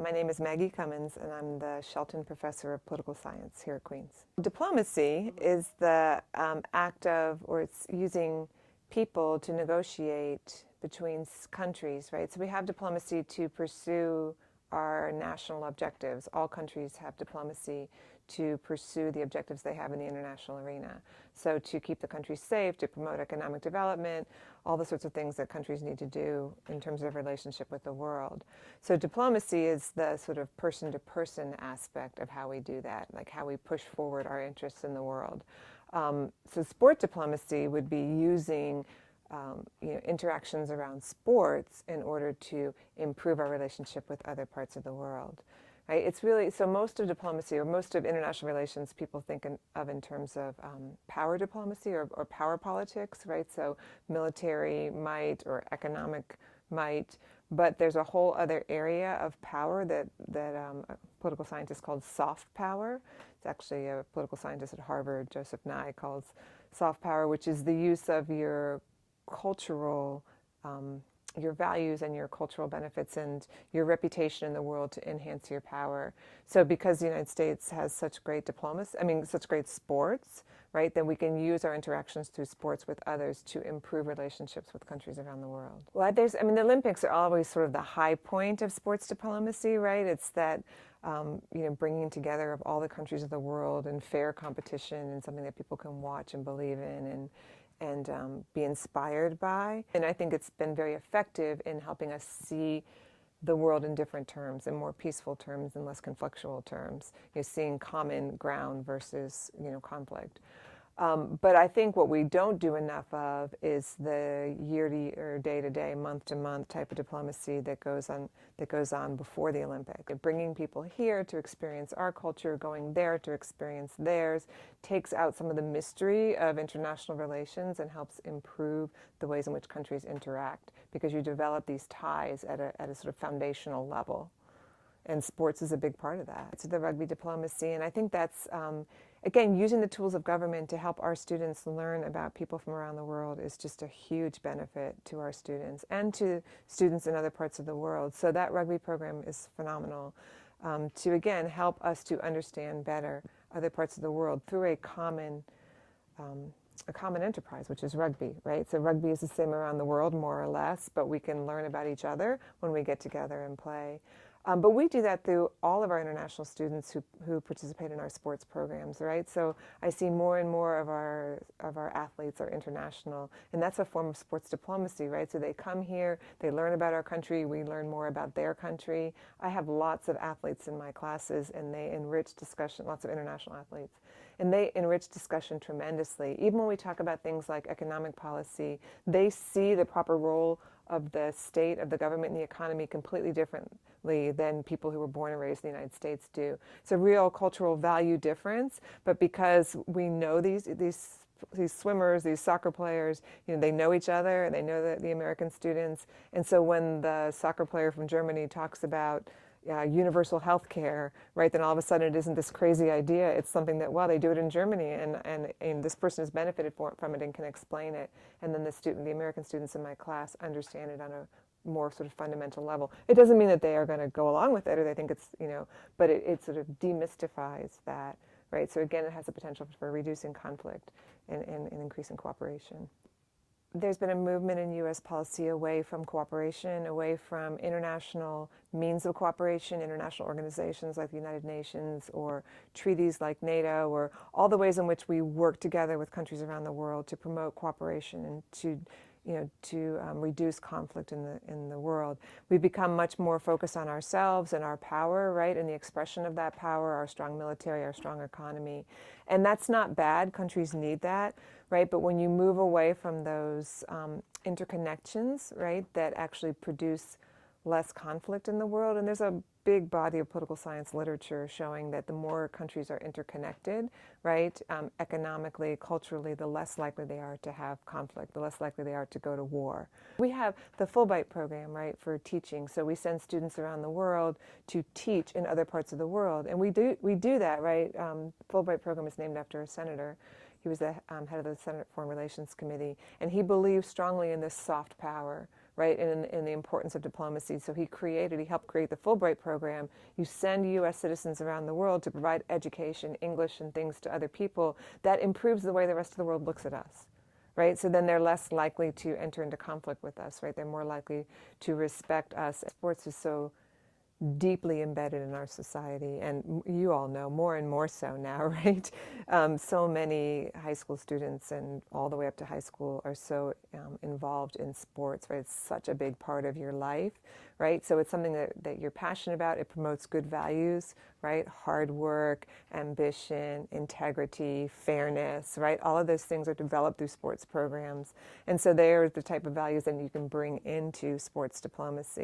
My name is Maggie Commins, and I'm the Shelton Professor of Political Science here at Queens. Diplomacy is the act of, or it's using people to negotiate between countries, right? So we have diplomacy to pursue our national objectives. All countries have diplomacy to pursue the objectives they have in the international arena. So to keep the country safe, to promote economic development, all the sorts of things that countries need to do in terms of relationship with the world. So diplomacy is the sort of person-to-person aspect of how we do that, like how we push forward our interests in the world. So sport diplomacy would be using interactions around sports in order to improve our relationship with other parts of the world. Right? It's really, so most of diplomacy, or most of international relations, people think of in terms of power diplomacy or power politics, right? So military might or economic might, but there's a whole other area of power that a political scientist called soft power. It's actually a political scientist at Harvard, Joseph Nye, calls soft power, which is the use of your cultural your values and your cultural benefits and your reputation in the world to enhance your power. So because the United States has such great diplomacy, such great sports, right, then we can use our interactions through sports with others to improve relationships with countries around the world. Well, the Olympics are always sort of the high point of sports diplomacy, right? It's that, bringing together of all the countries of the world in fair competition and something that people can watch and believe in and be inspired by. And I think it's been very effective in helping us see the world in different terms, in more peaceful terms and less conflictual terms. Seeing common ground versus, conflict. But I think what we don't do enough of is the year-to-year, day-to-day, month-to-month type of diplomacy that goes on before the Olympics. Bringing people here to experience our culture, going there to experience theirs, takes out some of the mystery of international relations and helps improve the ways in which countries interact, because you develop these ties at a sort of foundational level. And sports is a big part of that. It's the rugby diplomacy, and I think that's, again, using the tools of government to help our students learn about people from around the world is just a huge benefit to our students and to students in other parts of the world. So that rugby program is phenomenal to, again, help us to understand better other parts of the world through a common enterprise, which is rugby, right? So rugby is the same around the world, more or less, but we can learn about each other when we get together and play. But we do that through all of our international students who participate in our sports programs, right? So I see more and more of our athletes are international, and that's a form of sports diplomacy, right? So they come here, they learn about our country, we learn more about their country. I have lots of athletes in my classes, and they enrich discussion, lots of international athletes. And they enrich discussion tremendously. Even when we talk about things like economic policy, they see the proper role of the state, of the government, and the economy completely differently than people who were born and raised in the United States do. It's a real cultural value difference, but because we know these swimmers, these soccer players, they know each other, and they know the American students. And so when the soccer player from Germany talks about universal health care, right, then all of a sudden it isn't this crazy idea. It's something that, well, they do it in Germany, and this person has benefited from it and can explain it. And then the American students in my class understand it on a more sort of fundamental level. It doesn't mean that they are going to go along with it or they think it's, but it sort of demystifies that, right? So again, it has the potential for reducing conflict and increasing cooperation. There's been a movement in U.S. policy away from cooperation, away from international means of cooperation, international organizations like the United Nations or treaties like NATO, or all the ways in which we work together with countries around the world to promote cooperation and to reduce conflict in the world. We've become much more focused on ourselves and our power, right, and the expression of that power, our strong military, our strong economy. And that's not bad. Countries need that, right? But when you move away from those interconnections, right, that actually produce less conflict in the world, and there's a big body of political science literature showing that the more countries are interconnected, right, economically, culturally, the less likely they are to have conflict, the less likely they are to go to war. We have the Fulbright program, right, for teaching. So we send students around the world to teach in other parts of the world, and we do that, right? Fulbright program is named after a senator. He was the head of the Senate Foreign Relations Committee, and he believed strongly in this soft power, right, in the importance of diplomacy. So he helped create the Fulbright program. You send U.S. citizens around the world to provide education, English, and things to other people. That improves the way the rest of the world looks at us, right? So then they're less likely to enter into conflict with us, right? They're more likely to respect us. Sports is so deeply embedded in our society, and you all know more and more so now, right? So many high school students and all the way up to high school are so involved in sports, right? It's such a big part of your life, right? So it's something that you're passionate about. It promotes good values, right? Hard work, ambition, integrity, fairness, right? All of those things are developed through sports programs. And so they are the type of values that you can bring into sports diplomacy.